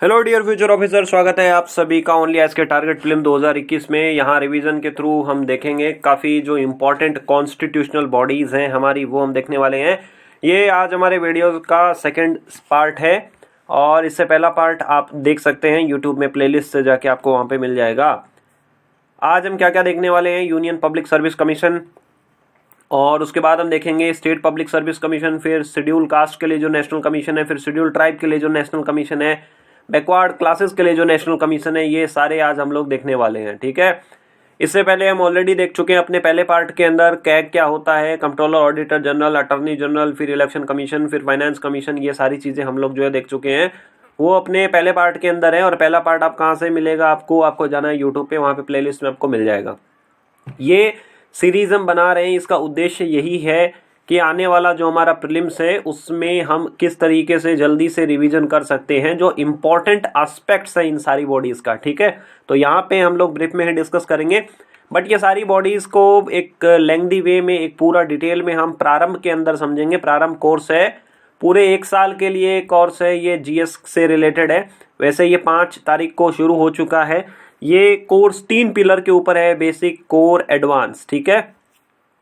Hello dear future officer, स्वागत है आप सभी का ओनली एस के टारगेट फिल्म 2021 में। यहाँ रिवीजन के थ्रू हम देखेंगे काफ़ी जो इम्पोर्टेंट कॉन्स्टिट्यूशनल बॉडीज़ हैं हमारी, वो हम देखने वाले हैं। ये आज हमारे वीडियो का सेकंड पार्ट है और इससे पहला पार्ट आप देख सकते हैं यूट्यूब में, प्लेलिस्ट से जाके आपको वहाँ पे मिल जाएगा। आज हम क्या क्या देखने वाले हैं, यूनियन पब्लिक सर्विस कमीशन, और उसके बाद हम देखेंगे स्टेट पब्लिक सर्विस कमीशन, फिर शेड्यूल कास्ट के लिए जो नेशनल कमीशन है, फिर शेड्यूल ट्राइब के लिए जो नेशनल कमीशन है, बैकवर्ड क्लासेस के लिए जो नेशनल कमीशन है। ये सारे आज हम लोग देखने वाले हैं, ठीक है। इससे पहले हम ऑलरेडी देख चुके हैं अपने पहले पार्ट के अंदर कैग क्या होता है, controller, auditor general, attorney general, फिर इलेक्शन कमीशन, फिर फाइनेंस कमीशन। ये सारी चीज़ें हम लोग जो है देख चुके हैं, वो अपने पहले पार्ट के अंदर है। और पहला पार्ट आप कहाँ से मिलेगा, आपको जाना है यूट्यूब पे, वहाँ पे प्लेलिस्ट में आपको मिल जाएगा। ये सीरीज हम बना रहे हैं, इसका उद्देश्य यही है कि आने वाला जो हमारा प्रीलिम्स है उसमें हम किस तरीके से जल्दी से रिवीजन कर सकते हैं, जो इम्पोर्टेंट एस्पेक्ट्स है इन सारी बॉडीज का, ठीक है। तो यहाँ पे हम लोग ब्रीफ में ही डिस्कस करेंगे, बट ये सारी बॉडीज को एक लेंथी वे में, एक पूरा डिटेल में हम प्रारंभ के अंदर समझेंगे। प्रारंभ कोर्स है, पूरे 1 साल के लिए कोर्स है, ये जीएस से रिलेटेड है। वैसे ये 5 तारीख को शुरू हो चुका है। ये कोर्स 3 पिलर के ऊपर है, बेसिक, कोर, एडवांस, ठीक है।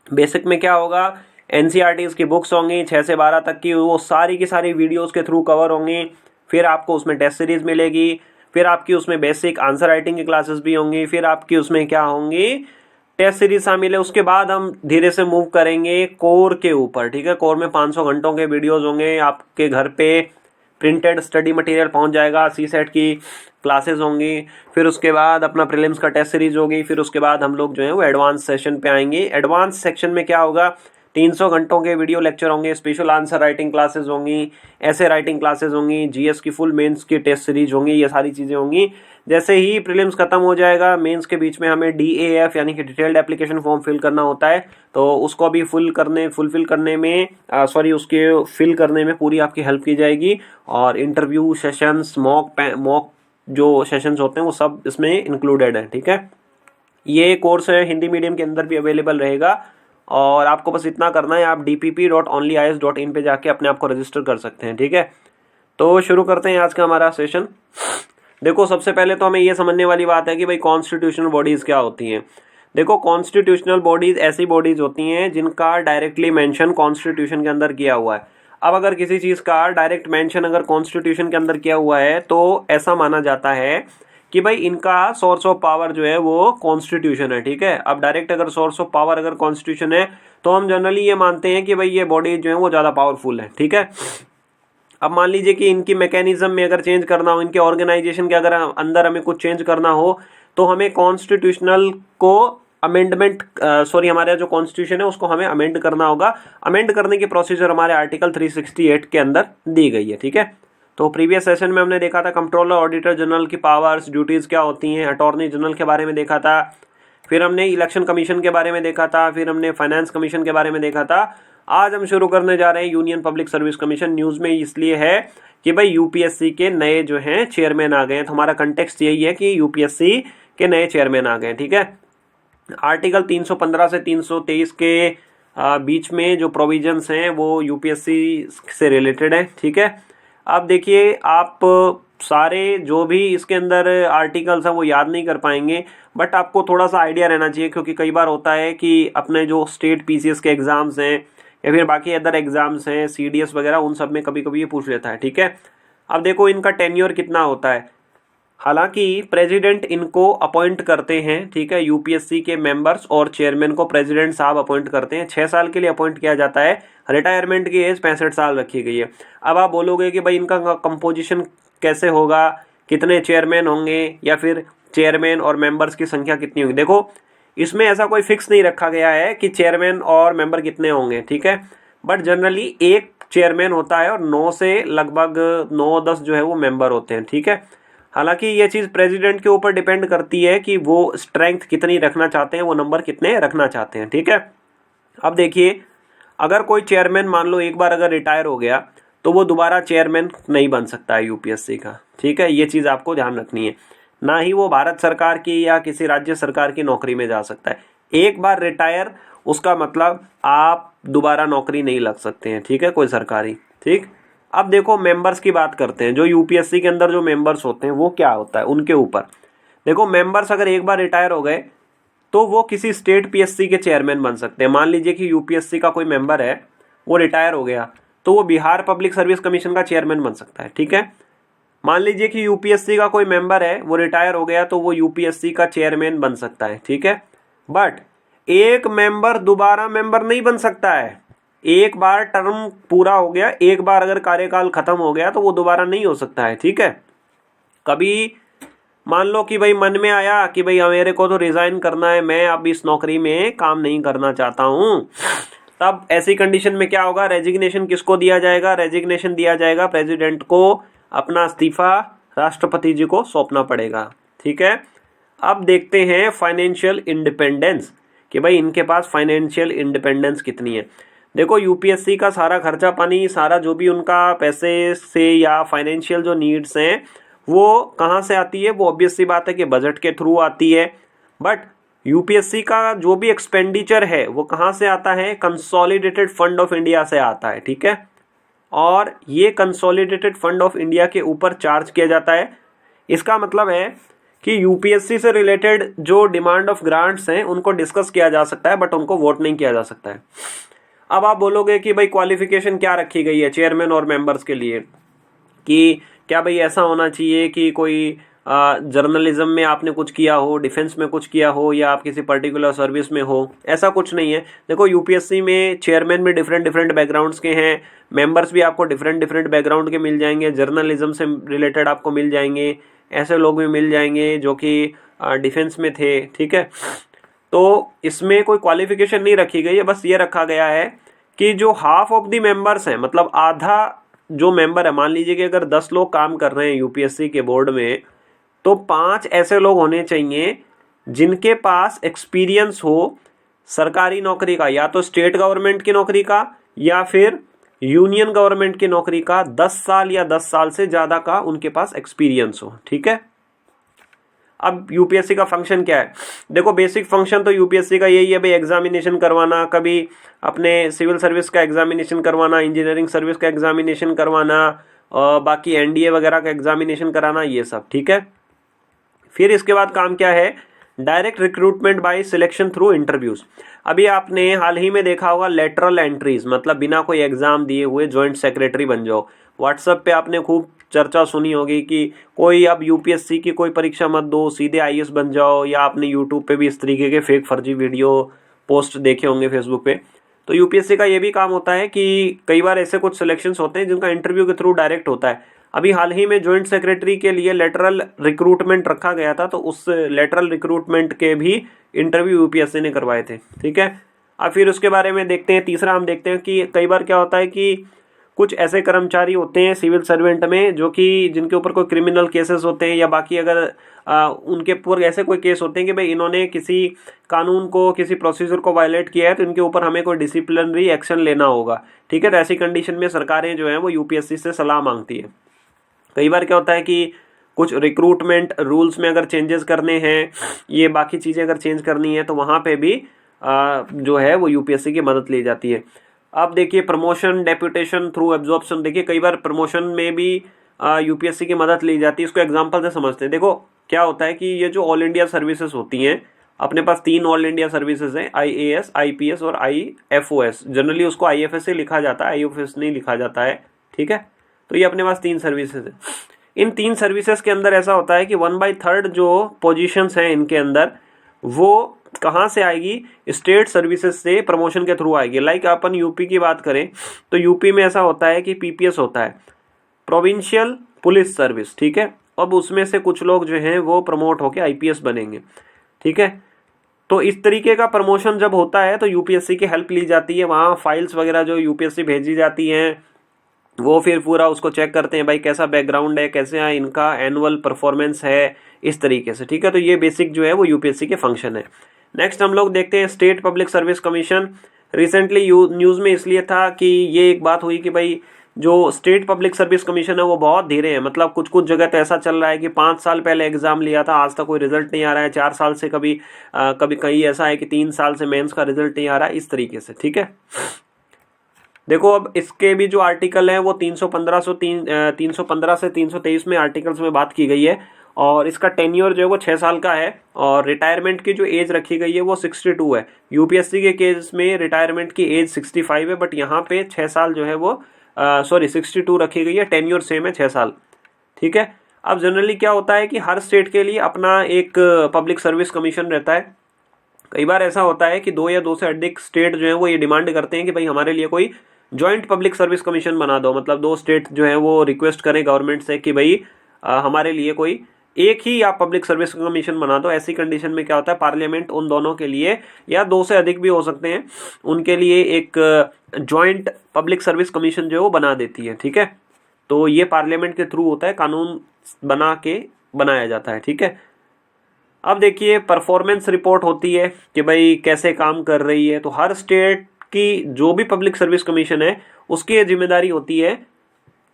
बेसिक में क्या होगा, एनसीईआरटीज़ की बुक्स होंगी 6 से 12 तक की, वो सारी की सारी वीडियोस के थ्रू कवर होंगी। फिर आपको उसमें टेस्ट सीरीज मिलेगी, फिर आपकी उसमें बेसिक आंसर राइटिंग की क्लासेस भी होंगी, फिर आपकी उसमें क्या होंगी, टेस्ट सीरीज शामिल है। उसके बाद हम धीरे से मूव करेंगे कोर के ऊपर, ठीक है। कोर में 500 घंटों के वीडियोज होंगे, आपके घर पे प्रिंटेड स्टडी मटेरियल पहुंच जाएगा, सीसेट की क्लासेस होंगी, फिर उसके बाद अपना प्रीलिम्स का टेस्ट सीरीज होगी, फिर उसके बाद हम लोग जो है वो एडवांस सेशन पे आएंगे। एडवांस सेक्शन में क्या होगा, 300 घंटों के वीडियो लेक्चर होंगे, स्पेशल आंसर राइटिंग क्लासेस होंगी, ऐसे राइटिंग क्लासेस होंगी, जीएस की फुल मेंस की टेस्ट सीरीज होंगी, ये सारी चीज़ें होंगी। जैसे ही प्रीलिम्स खत्म हो जाएगा, मेंस के बीच में हमें डीएएफ यानी कि डिटेल्ड एप्लीकेशन फॉर्म फिल करना होता है, तो उसको भी फुलफिल करने में उसके फिल करने में पूरी आपकी हेल्प की जाएगी। और इंटरव्यू सेशंस, मॉक जो सेशंस होते हैं वो सब इसमें इंक्लूडेड है, ठीक है। ये कोर्स है हिंदी मीडियम के अंदर भी अवेलेबल रहेगा, और आपको बस इतना करना है, आप dpp.onlyis.in पे जाके अपने आप को रजिस्टर कर सकते हैं, ठीक है। तो शुरू करते हैं आज का हमारा सेशन। देखो, सबसे पहले तो हमें ये समझने वाली बात है कि भाई कॉन्स्टिट्यूशनल बॉडीज़ क्या होती हैं। देखो, कॉन्स्टिट्यूशनल बॉडीज़ ऐसी बॉडीज़ होती हैं जिनका डायरेक्टली मेंशन कॉन्स्टिट्यूशन के अंदर किया हुआ है। अब अगर किसी चीज़ का डायरेक्ट मेंशन अगर कॉन्स्टिट्यूशन के अंदर किया हुआ है, तो ऐसा माना जाता है कि भाई इनका सोर्स ऑफ पावर जो है वो कॉन्स्टिट्यूशन है, ठीक है। अब डायरेक्ट अगर सोर्स ऑफ पावर अगर कॉन्स्टिट्यूशन है, तो हम जनरली ये मानते हैं कि भाई ये बॉडी जो है वो ज़्यादा पावरफुल है, ठीक है। अब मान लीजिए कि इनकी मैकेनिज्म में अगर चेंज करना हो, इनके ऑर्गेनाइजेशन के अगर अंदर हमें कुछ चेंज करना हो, तो हमें कॉन्स्टिट्यूशनल को हमारे जो कॉन्स्टिट्यूशन है उसको हमें अमेंड करना होगा। अमेंड करने की प्रोसीजर हमारे आर्टिकल 368 के अंदर दी गई है, ठीक है। तो प्रीवियस सेशन में हमने देखा था कंट्रोलर, ऑडिटर जनरल की पावर्स, ड्यूटीज़ क्या होती हैं, अटॉर्नी जनरल के बारे में देखा था, फिर हमने इलेक्शन कमीशन के बारे में देखा था, फिर हमने फाइनेंस कमीशन के बारे में देखा था। आज हम शुरू करने जा रहे हैं union public service commission. News में इसलिए है कि भाई यूपीएससी के नए जो हैं चेयरमैन आ गए हैं, तो हमारा कंटेक्स्ट यही है कि यूपीएससी के नए चेयरमैन आ गए हैं, ठीक है। आर्टिकल 315 से 323 के बीच में जो प्रोविजंस हैं वो यूपीएससी से रिलेटेड है, ठीक है। अब देखिए, आप सारे जो भी इसके अंदर आर्टिकल्स हैं वो याद नहीं कर पाएंगे, बट आपको थोड़ा सा आइडिया रहना चाहिए, क्योंकि कई बार होता है कि अपने जो स्टेट पीसीएस के एग्ज़ाम्स हैं या फिर बाकी अदर एग्ज़ाम्स हैं, सीडीएस वगैरह, उन सब में कभी कभी ये पूछ लेता है, ठीक है। अब देखो, इनका टेन्योर कितना होता है। हालांकि प्रेसिडेंट इनको अपॉइंट करते हैं, ठीक है। यूपीएससी के मेंबर्स और चेयरमैन को प्रेसिडेंट साहब अपॉइंट करते हैं, 6 साल के लिए अपॉइंट किया जाता है। रिटायरमेंट की एज 65 साल रखी गई है। अब आप बोलोगे कि भाई इनका कंपोजिशन कैसे होगा, कितने चेयरमैन होंगे, या फिर चेयरमैन और मेंबर्स की संख्या कितनी होगी। देखो, इसमें ऐसा कोई फिक्स नहीं रखा गया है कि चेयरमैन और मेंबर कितने होंगे, ठीक है। बट जनरली एक चेयरमैन होता है और 9 से लगभग 9-10 जो है वो मेंबर होते हैं, ठीक है। हालांकि ये चीज़ प्रेसिडेंट के ऊपर डिपेंड करती है कि वो स्ट्रेंथ कितनी रखना चाहते हैं, वो नंबर कितने रखना चाहते हैं, ठीक है। अब देखिए, अगर कोई चेयरमैन मान लो एक बार अगर रिटायर हो गया, तो वो दोबारा चेयरमैन नहीं बन सकता है यूपीएससी का, ठीक है। ये चीज़ आपको ध्यान रखनी है। ना ही वो भारत सरकार की या किसी राज्य सरकार की नौकरी में जा सकता है। एक बार रिटायर, उसका मतलब आप दोबारा नौकरी नहीं लग सकते हैं, ठीक है, कोई सरकारी, ठीक। अब देखो मेंबर्स की बात करते हैं, जो यूपीएससी के अंदर जो मेंबर्स होते हैं वो क्या होता है उनके ऊपर। देखो मेंबर्स अगर एक बार रिटायर हो गए तो वो किसी स्टेट पीएससी के चेयरमैन बन सकते हैं। मान लीजिए कि यूपीएससी का कोई मेंबर है, वो रिटायर हो गया तो वो बिहार पब्लिक सर्विस कमीशन का चेयरमैन बन सकता है, ठीक है। मान लीजिए कि यूपीएससी का कोई मेंबर है, वो रिटायर हो गया तो वो यूपीएससी का चेयरमैन बन सकता है, ठीक है। बट एक मेंबर दोबारा मेंबर नहीं बन सकता है। एक बार टर्म पूरा हो गया, एक बार अगर कार्यकाल खत्म हो गया तो वो दोबारा नहीं हो सकता है, ठीक है। कभी मान लो कि भाई मन में आया कि भाई मेरे को तो रिजाइन करना है, मैं अब इस नौकरी में काम नहीं करना चाहता हूं, तब ऐसी कंडीशन में क्या होगा, रेजिग्नेशन किसको दिया जाएगा, रेजिग्नेशन दिया जाएगा प्रेसिडेंट को, अपना इस्तीफा राष्ट्रपति जी को सौंपना पड़ेगा, ठीक है। अब देखते हैं फाइनेंशियल इंडिपेंडेंस, कि भाई इनके पास फाइनेंशियल इंडिपेंडेंस कितनी है। देखो यूपीएससी का सारा खर्चा पानी, सारा जो भी उनका पैसे से या फाइनेंशियल जो नीड्स हैं वो कहाँ से आती है, वो ऑब्वियस सी बात है कि बजट के थ्रू आती है। बट यूपीएससी का जो भी एक्सपेंडिचर है वो कहाँ से आता है, कंसोलिडेटेड फंड ऑफ इंडिया से आता है, ठीक है। और ये कंसोलिडेटेड फंड ऑफ इंडिया के ऊपर चार्ज किया जाता है। इसका मतलब है कि यूपीएससी से रिलेटेड जो डिमांड ऑफ ग्रांट्स हैं उनको डिस्कस किया जा सकता है, बट उनको वोट नहीं किया जा सकता है। अब आप बोलोगे कि भाई क्वालिफिकेशन क्या रखी गई है चेयरमैन और मेंबर्स के लिए, कि क्या भाई ऐसा होना चाहिए कि कोई जर्नलिज्म में आपने कुछ किया हो, डिफेंस में कुछ किया हो, या आप किसी पर्टिकुलर सर्विस में हो, ऐसा कुछ नहीं है। देखो यूपीएससी में चेयरमैन भी डिफरेंट डिफरेंट बैकग्राउंड्स के हैं, मेंबर्स भी आपको डिफरेंट डिफरेंट बैकग्राउंड के मिल जाएंगे, जर्नलिज्म से रिलेटेड आपको मिल जाएंगे, ऐसे लोग भी मिल जाएंगे जो कि डिफेंस में थे, ठीक है। तो इसमें कोई क्वालिफिकेशन नहीं रखी गई है, बस ये रखा गया है कि जो हाफ ऑफ द मेंबर्स हैं, मतलब आधा जो मेंबर है, मान लीजिए कि अगर 10 लोग काम कर रहे हैं यूपीएससी के बोर्ड में, तो 5 ऐसे लोग होने चाहिए जिनके पास एक्सपीरियंस हो सरकारी नौकरी का, या तो स्टेट गवर्नमेंट की नौकरी का या फिर यूनियन गवर्नमेंट की नौकरी का 10 साल या 10 साल से ज़्यादा का उनके पास एक्सपीरियंस हो, ठीक है। अब यूपीएससी का फंक्शन क्या है, देखो बेसिक फंक्शन तो यूपीएससी का यही है भाई, एग्जामिनेशन करवाना, कभी अपने सिविल सर्विस का एग्जामिनेशन करवाना, इंजीनियरिंग सर्विस का एग्जामिनेशन करवाना, बाकी एनडीए वगैरह का एग्जामिनेशन कराना, ये सब, ठीक है। फिर इसके बाद काम क्या है, direct recruitment by selection through interviews. अभी आपने हाल ही में देखा होगा लेटरल एंट्रीज, मतलब बिना कोई एग्जाम दिए हुए ज्वाइंट सेक्रेटरी बन जाओ। व्हाट्सएप पे आपने खूब चर्चा सुनी होगी कि कोई अब यूपीएससी की कोई परीक्षा मत दो, सीधे आईएएस बन जाओ, या आपने यूट्यूब पे भी इस तरीके के फेक फर्जी वीडियो पोस्ट देखे होंगे फेसबुक पे। तो यूपीएससी का ये भी काम होता है कि कई बार ऐसे कुछ सिलेक्शंस होते हैं जिनका इंटरव्यू के थ्रू डायरेक्ट होता है। अभी हाल ही में ज्वाइंट सेक्रेटरी के लिए लेटरल रिक्रूटमेंट रखा गया था, तो उस लेटरल रिक्रूटमेंट के भी इंटरव्यू यूपीएससी ने करवाए थे, ठीक है। अब फिर उसके बारे में देखते हैं। तीसरा हम देखते हैं कि कई बार क्या होता है कि कुछ ऐसे कर्मचारी होते हैं सिविल सर्वेंट में जो कि जिनके ऊपर कोई क्रिमिनल केसेस होते हैं, या बाकी अगर उनके ऊपर ऐसे कोई केस होते हैं कि भाई इन्होंने किसी कानून को, किसी प्रोसीजर को वायलेट किया है, तो इनके ऊपर हमें कोई डिसिप्लिनरी एक्शन लेना होगा, ठीक है। तो ऐसी कंडीशन में सरकारें जो हैं वो यूपीएससी से सलाह मांगती है। कई बार क्या होता है कि कुछ रिक्रूटमेंट रूल्स में अगर चेंजेस करने हैं, ये बाकी चीज़ें अगर चेंज करनी है, तो वहाँ पे भी जो है वो यूपीएससी की मदद ली जाती है। अब देखिए प्रमोशन, डेप्यूटेशन थ्रू एब्जॉर्प्शन, देखिए कई बार प्रमोशन में भी यूपीएससी की मदद ली जाती है। इसको एग्जांपल से समझते हैं। देखो क्या होता है कि ये जो ऑल इंडिया सर्विसेज होती हैं, अपने पास 3 ऑल इंडिया सर्विसेज हैं, आईएएस, आईपीएस और आईएफओएस। जनरली उसको आईएफएस से लिखा जाता है, आईएफएस नहीं लिखा जाता है, ठीक है। तो ये अपने पास 3 सर्विसेज है। इन 3 सर्विसेज के अंदर ऐसा होता है कि 1/3 जो पोजीशंस हैं इनके अंदर, वो कहाँ से आएगी, स्टेट सर्विसेज से प्रमोशन के थ्रू आएगी। लाइक अपन यूपी की बात करें तो यूपी में ऐसा होता है कि पीपीएस होता है, प्रोविंशियल पुलिस सर्विस, ठीक है। अब उसमें से कुछ लोग जो हैं वो प्रमोट होकर आईपीएस बनेंगे, ठीक है। तो इस तरीके का प्रमोशन जब होता है तो यूपीएससी की हेल्प ली जाती है। वहाँ फाइल्स वगैरह जो यूपीएससी भेजी जाती हैं, वो फिर पूरा उसको चेक करते हैं, भाई कैसा बैकग्राउंड है, कैसे इनका एनुअल परफॉर्मेंस है, इस तरीके से, ठीक है। तो ये बेसिक जो है वो यूपीएससी के फंक्शन है। नेक्स्ट हम लोग देखते हैं state public service commission. Recently news में इसलिए था कि ये एक बात हुई कि भाई जो स्टेट पब्लिक सर्विस कमीशन है वो बहुत धीरे है। मतलब कुछ कुछ जगह तो ऐसा चल रहा है कि 5 साल पहले एग्जाम लिया था, आज तक कोई रिजल्ट नहीं आ रहा है। 4 साल से कभी कहीं ऐसा है कि 3 साल से मेंस का रिजल्ट नहीं आ रहा है, इस तरीके से, ठीक है। देखो अब इसके भी जो आर्टिकल हैं वो 315 से 323 में आर्टिकल्स में बात की गई है, और इसका टेन्योर जो है वो 6 साल का है, और रिटायरमेंट की जो एज रखी गई है वो 62 है। यूपीएससी के केस में रिटायरमेंट की एज 65 है, बट यहाँ पे 6 साल जो है वो 62 रखी गई है, टेन्योर सेम है 6 साल। ठीक है। अब जनरली क्या होता है कि हर स्टेट के लिए अपना एक पब्लिक सर्विस कमीशन रहता है। कई बार ऐसा होता है कि 2 या 2 से अधिक स्टेट जो है वो ये डिमांड करते हैं कि भाई हमारे लिए कोई जॉइंट पब्लिक सर्विस कमीशन बना दो, मतलब 2 स्टेट जो है वो रिक्वेस्ट करें गवर्नमेंट से कि भाई हमारे लिए कोई एक ही आप पब्लिक सर्विस कमीशन बना दो। ऐसी कंडीशन में क्या होता है, पार्लियामेंट उन दोनों के लिए, या 2 से अधिक भी हो सकते हैं, उनके लिए एक जॉइंट पब्लिक सर्विस कमीशन जो है वो बना देती है। ठीक है। तो ये पार्लियामेंट के थ्रू होता है, कानून बना के बनाया जाता है। ठीक है। अब देखिए परफॉर्मेंस रिपोर्ट होती है कि भाई कैसे काम कर रही है। तो हर स्टेट की जो भी पब्लिक सर्विस कमीशन है उसकी ये जिम्मेदारी होती है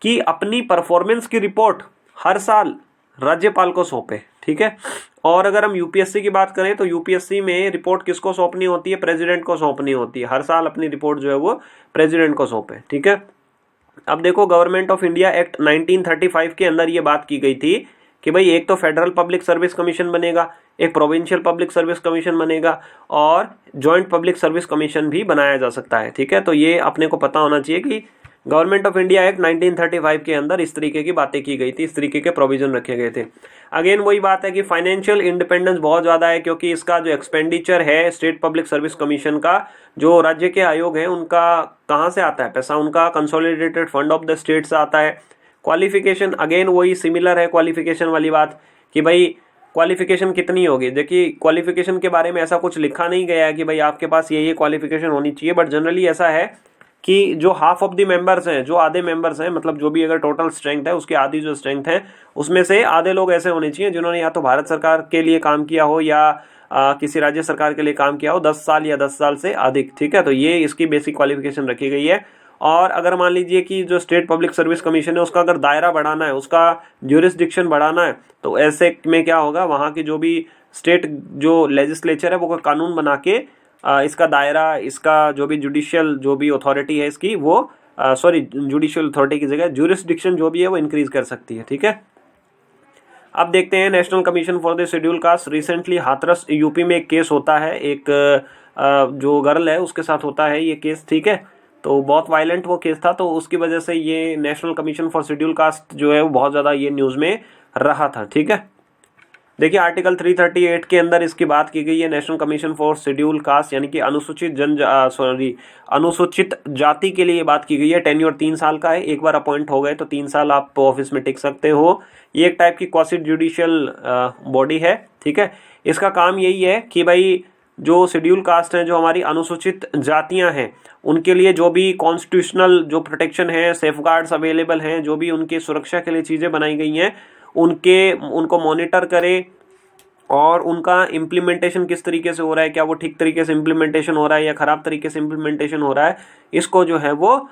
कि अपनी परफॉर्मेंस की रिपोर्ट हर साल राज्यपाल को सौंपे। ठीक है। और अगर हम यूपीएससी की बात करें तो यूपीएससी में रिपोर्ट किसको सौंपनी होती है, प्रेसिडेंट को सौंपनी होती है। हर साल अपनी रिपोर्ट जो है वो प्रेसिडेंट को सौंपे। ठीक है। अब देखो गवर्नमेंट ऑफ इंडिया एक्ट 1935 के अंदर ये बात की गई थी कि भाई एक तो फेडरल पब्लिक सर्विस कमीशन बनेगा, एक प्रोविंशियल पब्लिक सर्विस कमीशन बनेगा, और जॉइंट पब्लिक सर्विस कमीशन भी बनाया जा सकता है। ठीक है। तो ये अपने को पता होना चाहिए कि गवर्नमेंट ऑफ इंडिया एक्ट 1935 के अंदर इस तरीके की बातें की गई थी, इस तरीके के प्रोविजन रखे गए थे। अगेन वही बात है कि फाइनेंशियल इंडिपेंडेंस बहुत ज़्यादा है, क्योंकि इसका जो एक्सपेंडिचर है स्टेट पब्लिक सर्विस कमीशन का, जो राज्य के आयोग हैं उनका कहाँ से आता है पैसा, उनका consolidated fund of the state से आता है। क्वालिफिकेशन अगेन वही सिमिलर है क्वालिफिकेशन वाली बात कि भाई क्वालिफिकेशन कितनी होगी। देखिए क्वालिफिकेशन के बारे में ऐसा कुछ लिखा नहीं गया है कि भाई आपके पास ये क्वालिफिकेशन होनी चाहिए, बट जनरली ऐसा है कि जो हाफ ऑफ द मेंबर्स हैं, जो आधे मेंबर्स हैं, मतलब जो भी अगर टोटल स्ट्रेंथ है उसकी आधी जो स्ट्रेंथ है उसमें से आधे लोग ऐसे होने चाहिए जिन्होंने या तो भारत सरकार के लिए काम किया हो या किसी राज्य सरकार के लिए काम किया हो 10 साल या 10 साल से अधिक। ठीक है। तो ये इसकी बेसिक क्वालिफिकेशन रखी गई है। और अगर मान लीजिए कि जो स्टेट पब्लिक सर्विस कमीशन है उसका अगर दायरा बढ़ाना है, उसका ज्यूरिसडिक्शन बढ़ाना है, तो ऐसे में क्या होगा, वहाँ की जो भी स्टेट जो लेजिस्लेचर है वो कोई कानून बना के इसका दायरा, इसका जो भी जुडिशियल जो भी अथॉरिटी है इसकी वो जुडिशियल अथॉरिटी की जगह ज्यूरिसडिक्शन जो भी है वो इंक्रीज कर सकती है। ठीक है। अब देखते हैं national commission for the schedule caste. Recently Hathras UP में एक केस होता है, एक जो गर्ल है उसके साथ होता है ये केस। ठीक है। तो बहुत वायलेंट वो केस था, तो उसकी वजह से ये national commission for schedule caste जो है वो बहुत ज़्यादा ये न्यूज़ में रहा था। ठीक है। देखिए आर्टिकल 338 के अंदर इसकी बात की गई है, national commission for schedule caste यानी कि अनुसूचित जाति के लिए बात की गई है। टेन्योर 3 साल का है, एक बार अपॉइंट हो गए तो 3 साल आप ऑफिस में टिक सकते हो। ये एक टाइप की क्वासी जुडिशियल बॉडी है। ठीक है। इसका काम यही है कि भाई जो शेड्यूल कास्ट हैं, जो हमारी अनुसूचित जातियां हैं, उनके लिए जो भी कॉन्स्टिट्यूशनल जो प्रोटेक्शन है, सेफगार्ड्स अवेलेबल हैं, जो भी उनकी सुरक्षा के लिए चीज़ें बनाई गई हैं, उनको मॉनिटर करे और उनका इम्प्लीमेंटेशन किस तरीके से हो रहा है, क्या वो ठीक तरीके से इम्प्लीमेंटेशन हो रहा है या ख़राब तरीके से इम्प्लीमेंटेशन हो रहा है, इसको जो है वो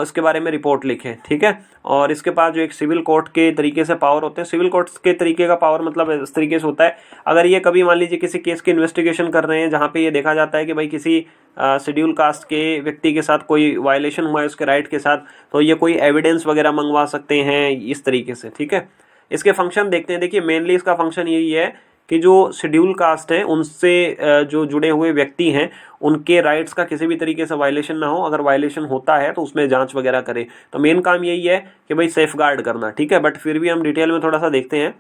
इसके बारे में रिपोर्ट लिखें। ठीक है। और इसके पास जो एक सिविल कोर्ट के तरीके से पावर होते हैं, सिविल कोर्ट के तरीके का पावर मतलब इस तरीके से होता है, अगर ये कभी मान लीजिए किसी केस की इन्वेस्टिगेशन कर रहे हैं जहाँ पे ये देखा जाता है कि भाई किसी शेड्यूल कास्ट के व्यक्ति के साथ कोई वायलेशन हुआ है उसके राइट के साथ, तो ये कोई एविडेंस वगैरह मंगवा सकते हैं इस तरीके से। ठीक है। इसके फंक्शन देखते हैं। देखिए मेनली इसका फंक्शन यही है कि जो शेड्यूल कास्ट है उनसे जो जुड़े हुए व्यक्ति हैं उनके राइट्स का किसी भी तरीके से वायलेशन ना हो, अगर वायलेशन होता है तो उसमें जांच वगैरह करे। तो मेन काम यही है कि भाई सेफ गार्ड करना। ठीक है। बट फिर भी हम डिटेल में थोड़ा सा देखते हैं।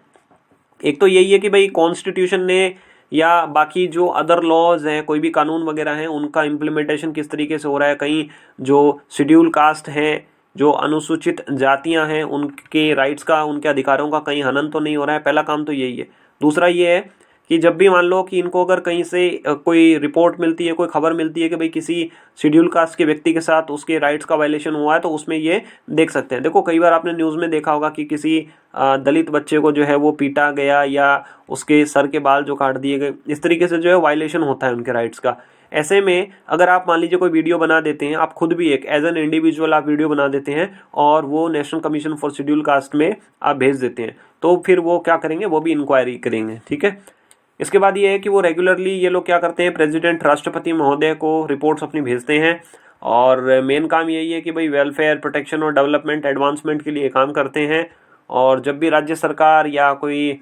एक तो यही है कि भाई कॉन्स्टिट्यूशन ने या बाकी जो अदर लॉज हैं, कोई भी कानून वगैरह हैं, उनका इम्प्लीमेंटेशन किस तरीके से हो रहा है, कहीं जो शेड्यूल कास्ट हैं, जो अनुसूचित जातियां हैं, उनके राइट्स का, उनके अधिकारों का कहीं हनन तो नहीं हो रहा है। पहला काम तो यही है। दूसरा ये है कि जब भी मान लो कि इनको अगर कहीं से कोई रिपोर्ट मिलती है, कोई खबर मिलती है कि भाई किसी शेड्यूल कास्ट के व्यक्ति के साथ उसके राइट्स का वायलेशन हुआ है, तो उसमें ये देख सकते हैं। देखो कई बार आपने न्यूज़ में देखा होगा कि किसी दलित बच्चे को जो है वो पीटा गया या उसके सर के बाल जो काट दिए गए, इस तरीके से जो है वायलेशन होता है उनके राइट्स का। ऐसे में अगर आप मान लीजिए कोई वीडियो बना देते हैं, आप खुद भी एक एज एन इंडिविजुअल आप वीडियो बना देते हैं और वो national commission for schedule caste में आप भेज देते हैं, तो फिर वो क्या करेंगे, वो भी इंक्वायरी करेंगे। ठीक है। इसके बाद ये है कि वो रेगुलरली ये लोग क्या करते हैं, प्रेसिडेंट राष्ट्रपति महोदय को रिपोर्ट्स अपनी भेजते हैं और मेन काम यही है कि भाई वेलफेयर, प्रोटेक्शन और डेवलपमेंट, एडवांसमेंट के लिए काम करते हैं। और जब भी राज्य सरकार या कोई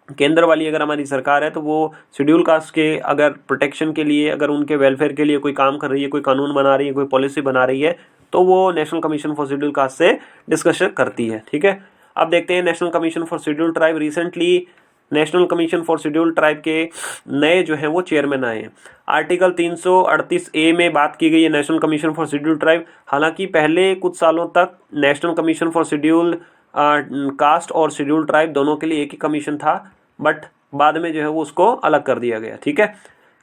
केंद्र वाली अगर हमारी सरकार है तो वो शेड्यूल कास्ट के अगर प्रोटेक्शन के लिए, अगर उनके वेलफेयर के लिए कोई काम कर रही है, कोई कानून बना रही है, कोई पॉलिसी बना रही है, तो वो national commission for schedule caste से डिस्कशन करती है। ठीक है, अब देखते हैं national commission for schedule tribe. Recently national commission for schedule tribe के नए जो हैं वो चेयरमैन आए हैं। आर्टिकल 338A में बात की गई है national commission for schedule tribe. हालांकि पहले कुछ सालों तक national commission for schedule caste और शेड्यूल ट्राइब दोनों के लिए एक ही कमीशन था, बट बाद में जो है वो उसको अलग कर दिया गया। ठीक है,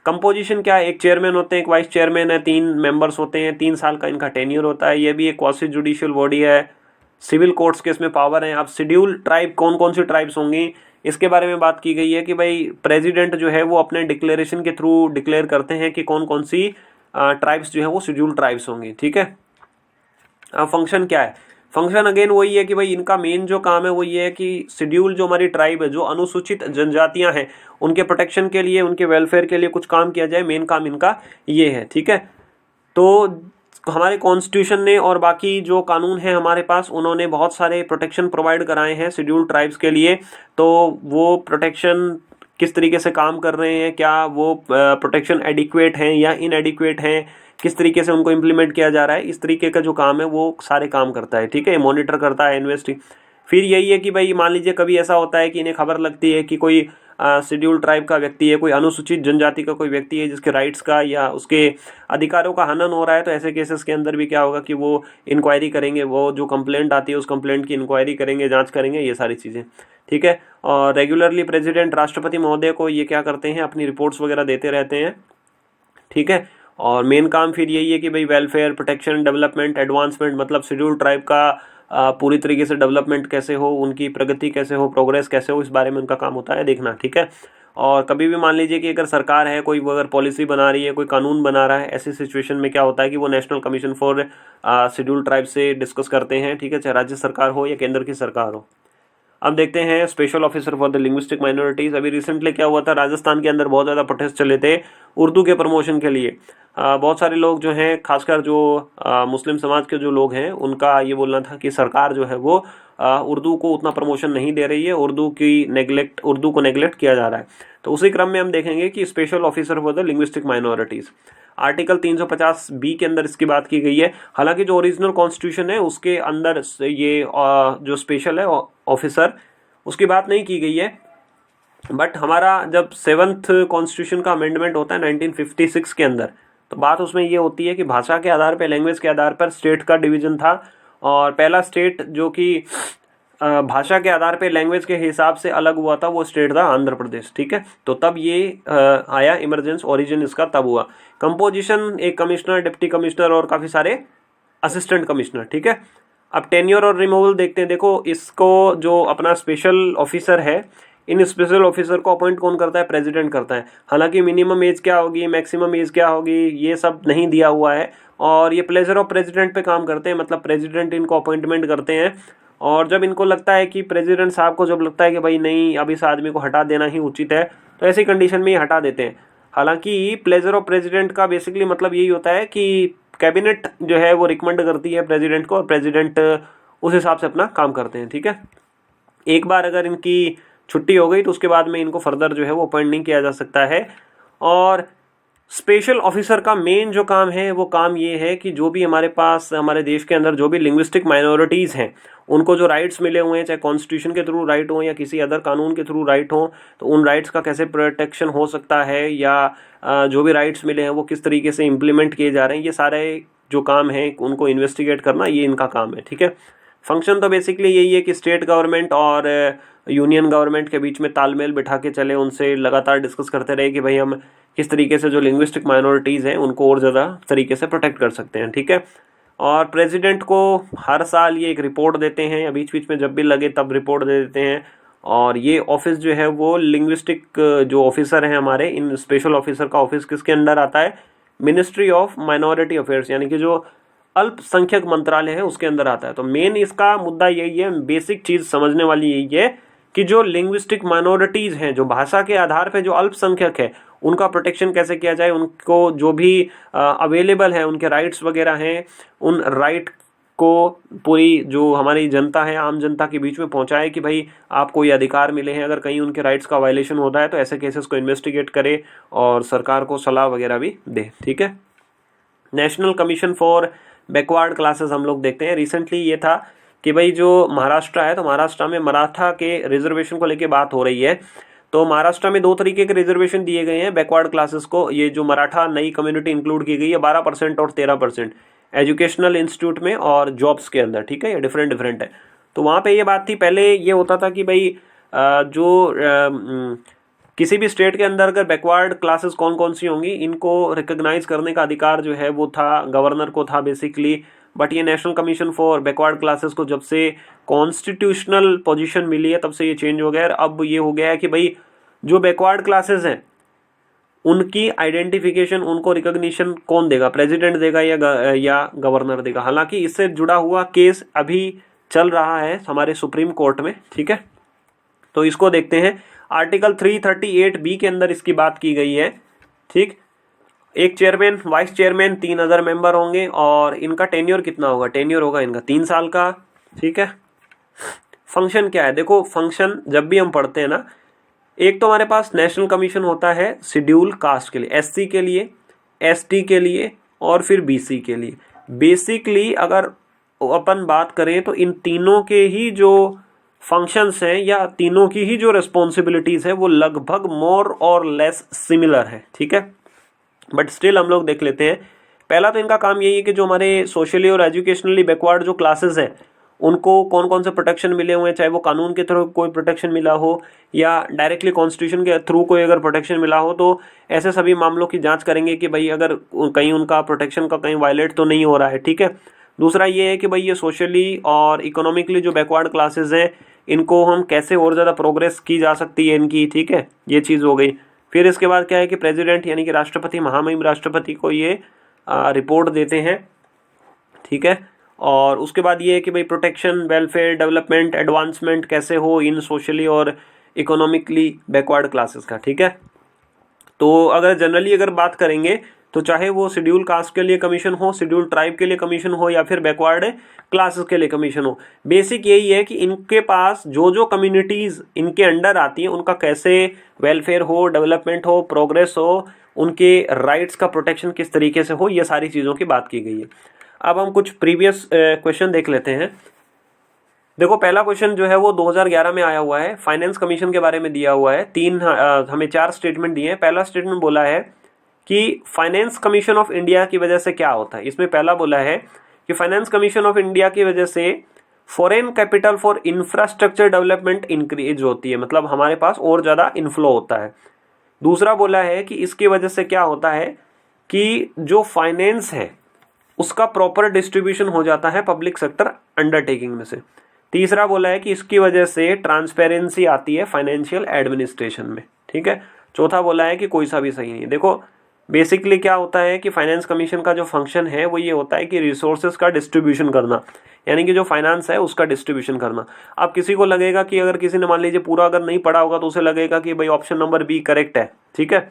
कंपोजिशन क्या है, एक चेयरमैन होते हैं, एक वाइस चेयरमैन है, 3 मेंबर्स होते हैं, 3 साल का इनका टेन्योर होता है। ये भी एक क्वासी जुडिशियल बॉडी है, सिविल कोर्ट्स के इसमें पावर है। अब शेड्यूल ट्राइब कौन कौन सी ट्राइब्स होंगी इसके बारे में बात की गई है कि भाई प्रेसिडेंट जो है वो अपने डिक्लेरेशन के थ्रू डिक्लेयर करते हैं कि कौन कौन सी ट्राइब्स जो है वो शेड्यूल ट्राइब्स होंगी। ठीक है, अब फंक्शन क्या है, फंक्शन अगेन वही है कि भाई इनका मेन जो काम है वो ये है कि शेड्यूल जो हमारी ट्राइब है, जो अनुसूचित जनजातियां हैं, उनके प्रोटेक्शन के लिए, उनके वेलफेयर के लिए कुछ काम किया जाए। मेन काम इनका ये है। ठीक है, तो हमारे कॉन्स्टिट्यूशन ने और बाकी जो कानून है हमारे पास, उन्होंने बहुत सारे प्रोटेक्शन प्रोवाइड कराए हैं शेड्यूल ट्राइब्स के लिए। तो वो प्रोटेक्शन किस तरीके से काम कर रहे हैं, क्या वो प्रोटेक्शन एडिक्वेट हैं या इनएडिक्वेट हैं, किस तरीके से उनको इम्प्लीमेंट किया जा रहा है, इस तरीके का जो काम है वो सारे काम करता है। ठीक है, मॉनिटर करता है, इन्वेस्टिंग। फिर यही है कि भाई मान लीजिए कभी ऐसा होता है कि इन्हें खबर लगती है कि कोई शेड्यूल ट्राइब का व्यक्ति है, कोई अनुसूचित जनजाति का कोई व्यक्ति है जिसके राइट्स का या उसके अधिकारों का हनन हो रहा है, तो ऐसे केसेस के अंदर भी क्या होगा कि वो इंक्वायरी करेंगे, वो जो कंप्लेंट आती है उस कंप्लेंट की इंक्वायरी करेंगे, जांच करेंगे, ये सारी चीज़ें। ठीक है, और रेगुलरली प्रेसिडेंट, राष्ट्रपति महोदय को ये क्या करते हैं, अपनी रिपोर्ट्स वगैरह देते रहते हैं। ठीक है, और मेन काम फिर यही है कि भाई वेलफेयर, प्रोटेक्शन, डेवलपमेंट, एडवांसमेंट, मतलब शेड्यूल ट्राइब का पूरी तरीके से डेवलपमेंट कैसे हो, उनकी प्रगति कैसे हो, प्रोग्रेस कैसे हो, इस बारे में उनका काम होता है देखना। ठीक है, और कभी भी मान लीजिए कि अगर सरकार है, कोई अगर पॉलिसी बना रही है, कोई कानून बना रहा है, ऐसी सिचुएशन में क्या होता है कि वो national commission for schedule tribe से डिस्कस करते हैं। ठीक है, चाहे राज्य सरकार हो या केंद्र की सरकार हो। अब देखते हैं special officer for the linguistic minorities. अभी रिसेंटली क्या हुआ था, राजस्थान के अंदर बहुत ज़्यादा प्रोटेस्ट चले थे उर्दू के प्रमोशन के लिए। बहुत सारे लोग जो हैं, खासकर जो मुस्लिम समाज के जो लोग हैं, उनका ये बोलना था कि सरकार जो है वो उर्दू को उतना प्रमोशन नहीं दे रही है, उर्दू को नेग्लेक्ट किया जा रहा है। तो उसी क्रम में हम देखेंगे कि special officer for the linguistic minorities, article 350B के अंदर इसकी बात की गई है। हालांकि जो ओरिजिनल कॉन्स्टिट्यूशन है उसके अंदर ये जो स्पेशल है ऑफिसर, उसकी बात नहीं की गई है। बट हमारा जब 7th कॉन्स्टिट्यूशन का अमेंडमेंट होता है 1956 के अंदर, तो बात उसमें ये होती है कि भाषा के आधार पर, लैंग्वेज के आधार पर स्टेट का डिवीजन था। और पहला स्टेट जो कि भाषा के आधार पे, लैंग्वेज के हिसाब से अलग हुआ था, वो स्टेट था आंध्र प्रदेश। ठीक है, तो तब ये आया, इमरजेंस ओरिजिन इसका तब हुआ। कंपोजिशन, एक कमिश्नर, डिप्टी कमिश्नर और काफ़ी सारे असिस्टेंट कमिश्नर। ठीक है, अब टेन्योर और रिमूवल देखते हैं। देखो, इसको जो अपना स्पेशल ऑफिसर है, इन स्पेशल ऑफिसर को अपॉइंट कौन करता है, प्रेसिडेंट करता है। हालांकि मिनिमम एज क्या होगी, मैक्सिमम एज क्या होगी, ये सब नहीं दिया हुआ है, और ये प्लेजर ऑफ प्रेसिडेंट पे काम करते हैं, मतलब प्रेसिडेंट इनको अपॉइंटमेंट करते हैं। और जब इनको लगता है कि प्रेसिडेंट साहब को जब लगता है कि भाई नहीं, अब इस आदमी को हटा देना ही उचित है, तो ऐसी कंडीशन में ही हटा देते हैं। हालांकि प्लेजर ऑफ प्रेसिडेंट का बेसिकली मतलब यही होता है कि कैबिनेट जो है वो रिकमेंड करती है प्रेसिडेंट को, और प्रेसिडेंट उस हिसाब से अपना काम करते हैं। ठीक है, एक बार अगर इनकी छुट्टी हो गई तो उसके बाद में इनको फर्दर जो है वो अपॉइंट नहीं किया जा सकता है। और स्पेशल ऑफिसर का मेन जो काम है वो काम ये है कि जो भी हमारे पास, हमारे देश के अंदर जो भी लिंग्विस्टिक माइनॉरिटीज़ हैं, उनको जो राइट्स मिले हुए हैं, चाहे कॉन्स्टिट्यूशन के थ्रू राइट हो या किसी अदर कानून के थ्रू राइट हो, तो उन राइट्स का कैसे प्रोटेक्शन हो सकता है, या जो भी राइट्स मिले हैं वो किस तरीके से इम्प्लीमेंट किए जा रहे हैं, ये सारे जो काम है उनको इन्वेस्टिगेट करना, ये इनका काम है। ठीक है, फंक्शन तो बेसिकली यही है कि स्टेट गवर्नमेंट और यूनियन गवर्नमेंट के बीच में तालमेल बिठा के चले, उनसे लगातार डिस्कस करते रहे कि भाई हम किस तरीके से जो लिंग्विस्टिक माइनॉरिटीज़ हैं उनको और ज़्यादा तरीके से प्रोटेक्ट कर सकते हैं। ठीक है, और प्रेसिडेंट को हर साल ये एक रिपोर्ट देते हैं, या बीच बीच में जब भी लगे तब रिपोर्ट दे देते हैं। और ये ऑफिस जो है वो लिंग्विस्टिक जो ऑफिसर हैं हमारे, इन स्पेशल ऑफिसर का ऑफिस किसके अंडर आता है, मिनिस्ट्री ऑफ माइनॉरिटी अफेयर्स, यानी कि जो अल्पसंख्यक मंत्रालय है उसके अंदर आता है। तो मेन इसका मुद्दा यही है, बेसिक चीज़ समझने वाली यही है कि जो लिंग्विस्टिक माइनॉरिटीज़ हैं, जो भाषा के आधार पे जो अल्पसंख्यक है, उनका प्रोटेक्शन कैसे किया जाए, उनको जो भी अवेलेबल है उनके राइट्स वगैरह हैं, उन राइट को पूरी जो हमारी जनता है, आम जनता के बीच में पहुंचाए कि भाई आपको ये अधिकार मिले हैं, अगर कहीं उनके राइट्स का वायलेशन होता है तो ऐसे केसेस को इन्वेस्टिगेट करे और सरकार को सलाह वगैरह भी दे। ठीक है। National commission for backward classes हम लोग देखते हैं। रिसेंटली ये था कि भाई जो महाराष्ट्र है, तो महाराष्ट्र में मराठा के रिजर्वेशन को लेके बात हो रही है। तो महाराष्ट्र में 2 तरीके के रिजर्वेशन दिए गए हैं बैकवर्ड क्लासेस को। ये जो मराठा नई कम्युनिटी इंक्लूड की गई है 12% और 13% एजुकेशनल इंस्टीट्यूट में और जॉब्स के अंदर। ठीक है, ये डिफरेंट है। तो वहाँ पे ये बात थी, पहले ये होता था कि भाई किसी भी स्टेट के अंदर अगर बैकवर्ड क्लासेस कौन कौन सी होंगी, इनको रिकॉग्नाइज करने का अधिकार जो है वो था गवर्नर को था बेसिकली। बट ये national commission for backward classes को जब से कॉन्स्टिट्यूशनल पोजीशन मिली है तब से ये चेंज हो गया है। अब ये हो गया है कि भाई जो बैकवर्ड क्लासेस हैं उनकी आइडेंटिफिकेशन, उनको रिकॉग्निशन कौन देगा, प्रेसिडेंट देगा या गवर्नर देगा। हालांकि इससे जुड़ा हुआ केस अभी चल रहा है हमारे सुप्रीम कोर्ट में। ठीक है, तो इसको देखते हैं। आर्टिकल 338B के अंदर इसकी बात की गई है। ठीक, एक चेयरमैन, वाइस चेयरमैन, 3000 मेंबर होंगे और इनका टेन्योर कितना होगा, टेन्योर होगा इनका 3 साल का। ठीक है, फंक्शन क्या है, देखो फंक्शन जब भी हम पढ़ते हैं ना, एक तो हमारे पास नेशनल कमीशन होता है शेड्यूल कास्ट के लिए, एससी के लिए, एसटी के लिए और फिर बीसी के लिए। बेसिकली अगर अपन बात करें तो इन तीनों के ही जो फंक्शंस हैं या तीनों की ही जो रिस्पॉन्सिबिलिटीज है वो लगभग मोर और लेस सिमिलर है। ठीक है, बट स्टिल हम लोग देख लेते हैं। पहला तो इनका काम यही है कि जो हमारे सोशली और एजुकेशनली बैकवर्ड जो क्लासेस हैं उनको कौन कौन से प्रोटेक्शन मिले हुए हैं, चाहे वो कानून के थ्रू कोई प्रोटेक्शन मिला हो या डायरेक्टली कॉन्स्टिट्यूशन के थ्रू कोई अगर प्रोटेक्शन मिला हो, तो ऐसे सभी मामलों की जांच करेंगे कि भाई अगर कहीं उनका प्रोटेक्शन का कहीं वायलेट तो नहीं हो रहा है। ठीक है, दूसरा ये है कि भाई ये सोशली और इकोनॉमिकली जो बैकवर्ड क्लासेस हैं इनको हम कैसे और ज़्यादा प्रोग्रेस की जा सकती है इनकी। ठीक है, ये चीज़ हो गई। फिर इसके बाद क्या है कि प्रेसिडेंट यानी कि राष्ट्रपति, महामहिम राष्ट्रपति को ये रिपोर्ट देते हैं। ठीक है, और उसके बाद ये है कि भाई प्रोटेक्शन, वेलफेयर, डेवलपमेंट, एडवांसमेंट कैसे हो इन सोशली और इकोनॉमिकली बैकवर्ड क्लासेस का। ठीक है, तो अगर जनरली अगर बात करेंगे तो चाहे वो शेड्यूल कास्ट के लिए कमीशन हो, शेड्यूल ट्राइब के लिए कमीशन हो या फिर बैकवर्ड क्लासेस के लिए कमीशन हो, बेसिक यही है कि इनके पास जो जो कम्युनिटीज़ इनके अंडर आती हैं उनका कैसे वेलफेयर हो, डेवलपमेंट हो, प्रोग्रेस हो, उनके राइट्स का प्रोटेक्शन किस तरीके से हो, ये सारी चीज़ों की बात की गई है। अब हम कुछ प्रीवियस क्वेश्चन देख लेते हैं। देखो पहला क्वेश्चन जो है वो 2011 में आया हुआ है, फाइनेंस कमीशन के बारे में दिया हुआ है। हमें 4 स्टेटमेंट दिए हैं। पहला स्टेटमेंट बोला है कि फाइनेंस कमीशन ऑफ इंडिया की वजह से क्या होता है। इसमें पहला बोला है कि फाइनेंस कमीशन ऑफ इंडिया की वजह से foreign capital for infrastructure development increase होती है, मतलब हमारे पास और ज़्यादा इनफ्लो होता है। दूसरा बोला है कि इसकी वजह से क्या होता है कि जो फाइनेंस है उसका प्रॉपर डिस्ट्रीब्यूशन हो जाता है पब्लिक सेक्टर अंडरटेकिंग में से। तीसरा बोला है कि इसकी वजह से ट्रांसपेरेंसी आती है फाइनेंशियल एडमिनिस्ट्रेशन में। ठीक है, चौथा बोला है कि कोई सा भी सही नहीं है। देखो बेसिकली क्या होता है कि फाइनेंस कमीशन का जो फंक्शन है वो ये होता है कि रिसोर्सेज का डिस्ट्रीब्यूशन करना, यानी कि जो फाइनेंस है उसका डिस्ट्रीब्यूशन करना। अब किसी को लगेगा कि अगर किसी ने मान लीजिए पूरा अगर नहीं पढ़ा होगा तो उसे लगेगा कि भाई ऑप्शन नंबर बी करेक्ट है। ठीक है,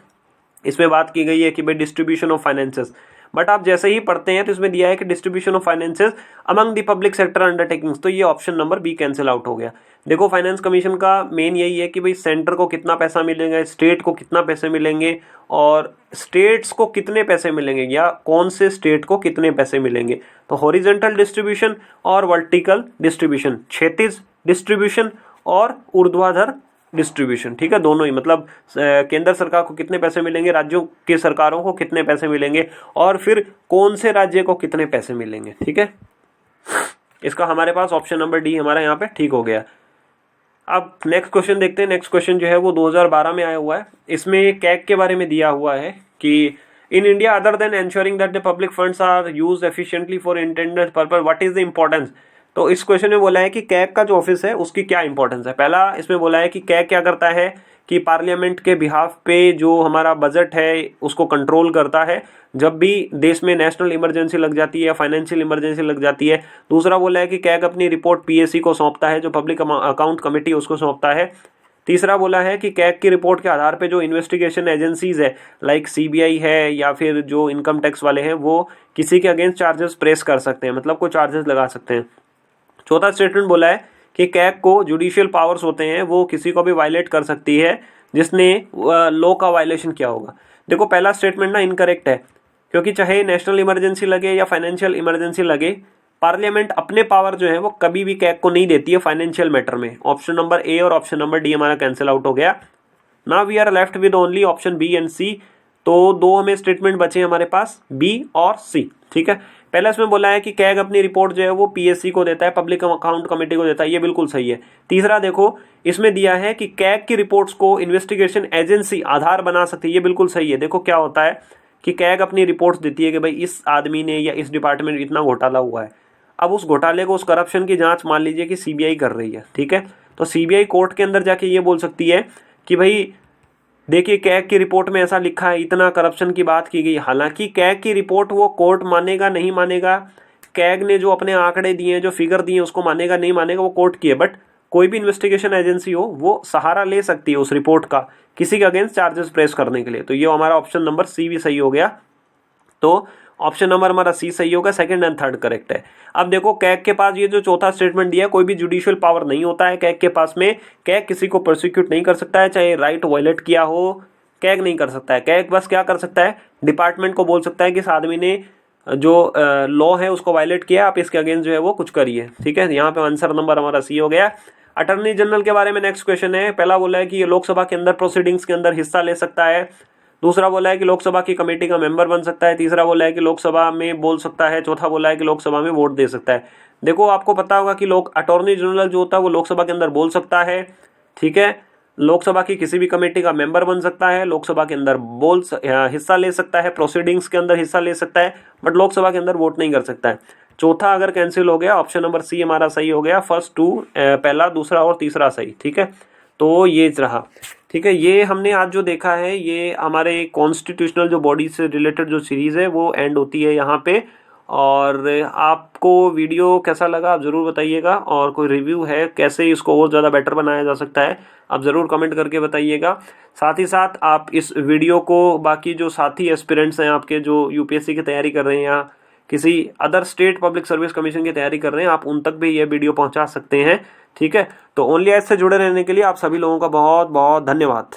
इसमें बात की गई है कि भाई डिस्ट्रीब्यूशन ऑफ फाइनेंसेस, बट आप जैसे ही पढ़ते हैं तो इसमें दिया है कि distribution of finances among the public sector undertakings, तो ये option number B cancel out हो गया। देखो फाइनेंस कमीशन का मेन यही है कि भाई सेंटर को कितना पैसा मिलेगा, स्टेट को कितना पैसे मिलेंगे और स्टेट्स को कितने पैसे मिलेंगे या कौन से स्टेट को कितने पैसे मिलेंगे। तो हॉरिजॉन्टल डिस्ट्रीब्यूशन और वर्टिकल डिस्ट्रीब्यूशन, क्षैतिज डिस्ट्रीब्यूशन और ऊर्ध्वाधर डिस्ट्रीब्यूशन। ठीक है, दोनों ही, मतलब केंद्र सरकार को कितने पैसे मिलेंगे, राज्यों की सरकारों को कितने पैसे मिलेंगे और फिर कौन से राज्य को कितने पैसे मिलेंगे। ठीक है, इसका हमारे पास ऑप्शन नंबर डी हमारा यहाँ पे ठीक हो गया। अब नेक्स्ट क्वेश्चन देखते हैं। नेक्स्ट क्वेश्चन जो है वो 2012 में आया हुआ है। इसमें कैग के बारे में दिया हुआ है कि in India other than ensuring that the public funds are used efficiently for intended purpose, what is the importance. तो इस क्वेश्चन में बोला है कि कैग का जो ऑफिस है उसकी क्या इंपॉर्टेंस है। पहला इसमें बोला है कि कैग क्या करता है कि पार्लियामेंट के बिहाफ पे जो हमारा बजट है उसको कंट्रोल करता है जब भी देश में नेशनल इमरजेंसी लग जाती है या फाइनेंशियल इमरजेंसी लग जाती है। दूसरा बोला है कि कैग अपनी रिपोर्ट पीएसी को सौंपता है, जो पब्लिक अकाउंट कमेटी उसको सौंपता है। तीसरा बोला है कि कैग की रिपोर्ट के आधार पे जो इन्वेस्टिगेशन एजेंसीज है लाइक सीबीआई है या फिर जो इनकम टैक्स वाले हैं वो किसी के अगेंस्ट चार्जेस प्रेस कर सकते हैं, मतलब कोई चार्जेस लगा सकते हैं। चौथा स्टेटमेंट बोला है कि कैग को जुडिशियल पावर्स होते हैं, वो किसी को भी वायलेट कर सकती है जिसने लॉ का वायलेशन किया होगा। देखो पहला स्टेटमेंट ना इनकरेक्ट है, क्योंकि चाहे नेशनल इमरजेंसी लगे या फाइनेंशियल इमरजेंसी लगे, पार्लियामेंट अपने पावर जो है वो कभी भी कैग को नहीं देती है फाइनेंशियल मैटर में। ऑप्शन नंबर ए और ऑप्शन नंबर डी हमारा कैंसिल आउट हो गया। Now we are left with only option B and C. तो दो हमें स्टेटमेंट बचे हमारे पास, बी और सी। ठीक है, पहला इसमें बोला है कि कैग अपनी रिपोर्ट जो है वो पीएससी को देता है, पब्लिक अकाउंट कमेटी को देता है, ये बिल्कुल सही है। तीसरा देखो इसमें दिया है कि कैग की रिपोर्ट्स को इन्वेस्टिगेशन एजेंसी आधार बना सकती है, ये बिल्कुल सही है। देखो क्या होता है कि कैग अपनी रिपोर्ट्स देती है कि भाई इस आदमी ने या इस डिपार्टमेंट में इतना घोटाला हुआ है। अब उस घोटाले को, उस करप्शन की जांच मान लीजिए कि सीबीआई कर रही है, ठीक है, तो सीबीआई कोर्ट के अंदर जाके ये बोल सकती है कि भाई देखिए कैग की रिपोर्ट में ऐसा लिखा है, इतना करप्शन की बात की गई। हालांकि कैग की रिपोर्ट वो कोर्ट मानेगा नहीं मानेगा, कैग ने जो अपने आंकड़े दिए, जो फिगर दिए, उसको मानेगा नहीं मानेगा वो कोर्ट की है, बट कोई भी इन्वेस्टिगेशन एजेंसी हो वो सहारा ले सकती है उस रिपोर्ट का किसी के अगेंस्ट चार्जेस प्रेस करने के लिए। तो ये हमारा ऑप्शन नंबर सी भी सही हो गया। तो ऑप्शन नंबर हमारा सी सही होगा, सेकंड एंड थर्ड करेक्ट है। अब देखो कैग के पास ये जो चौथा स्टेटमेंट दिया है, कोई भी जुडिशियल पावर नहीं होता है कैग के पास में। कैग किसी को प्रोसिक्यूट नहीं कर सकता है, चाहे राइट वायलेट किया हो, कैग नहीं कर सकता है। कैग बस क्या कर सकता है, डिपार्टमेंट को बोल सकता है कि इस आदमी ने जो लॉ है उसको वायलेट किया, आप इसके अगेंस्ट जो है वो कुछ करिए। ठीक है, यहाँ पे आंसर नंबर हमारा सी हो गया। अटॉर्नी जनरल के बारे में नेक्स्ट क्वेश्चन है। पहला बोला है कि ये लोकसभा के अंदर प्रोसीडिंग्स के अंदर हिस्सा ले सकता है। दूसरा बोला है कि लोकसभा की कमेटी का मेंबर बन सकता है। तीसरा बोला है कि लोकसभा में बोल सकता है। चौथा बोला है कि लोकसभा में वोट दे सकता है। देखो आपको पता होगा कि अटॉर्नी जनरल जो होता है वो लोकसभा के अंदर बोल सकता है, ठीक है, लोकसभा की किसी भी कमेटी का मेंबर बन सकता है, लोकसभा के अंदर हिस्सा ले सकता है, प्रोसीडिंग्स के अंदर हिस्सा ले सकता है, बट लोकसभा के अंदर वोट नहीं कर सकता है। चौथा अगर कैंसिल हो गया, ऑप्शन नंबर सी हमारा सही हो गया। फर्स्ट टू, पहला, दूसरा और तीसरा सही। ठीक है, तो ये रहा। ठीक है, ये हमने आज जो देखा है ये हमारे कॉन्स्टिट्यूशनल जो बॉडी से रिलेटेड जो सीरीज है वो एंड होती है यहाँ पे। और आपको वीडियो कैसा लगा आप ज़रूर बताइएगा, और कोई रिव्यू है कैसे इसको और ज़्यादा बेटर बनाया जा सकता है आप ज़रूर कमेंट करके बताइएगा। साथ ही साथ आप इस वीडियो को बाकी जो साथी एस्पिरेंट्स हैं आपके, जो यूपीएससी की तैयारी कर रहे हैं या किसी other state public service commission की तैयारी कर रहे हैं, आप उन तक भी ये वीडियो पहुंचा सकते हैं। ठीक है, तो ओनली एज से जुड़े रहने के लिए आप सभी लोगों का बहुत बहुत धन्यवाद।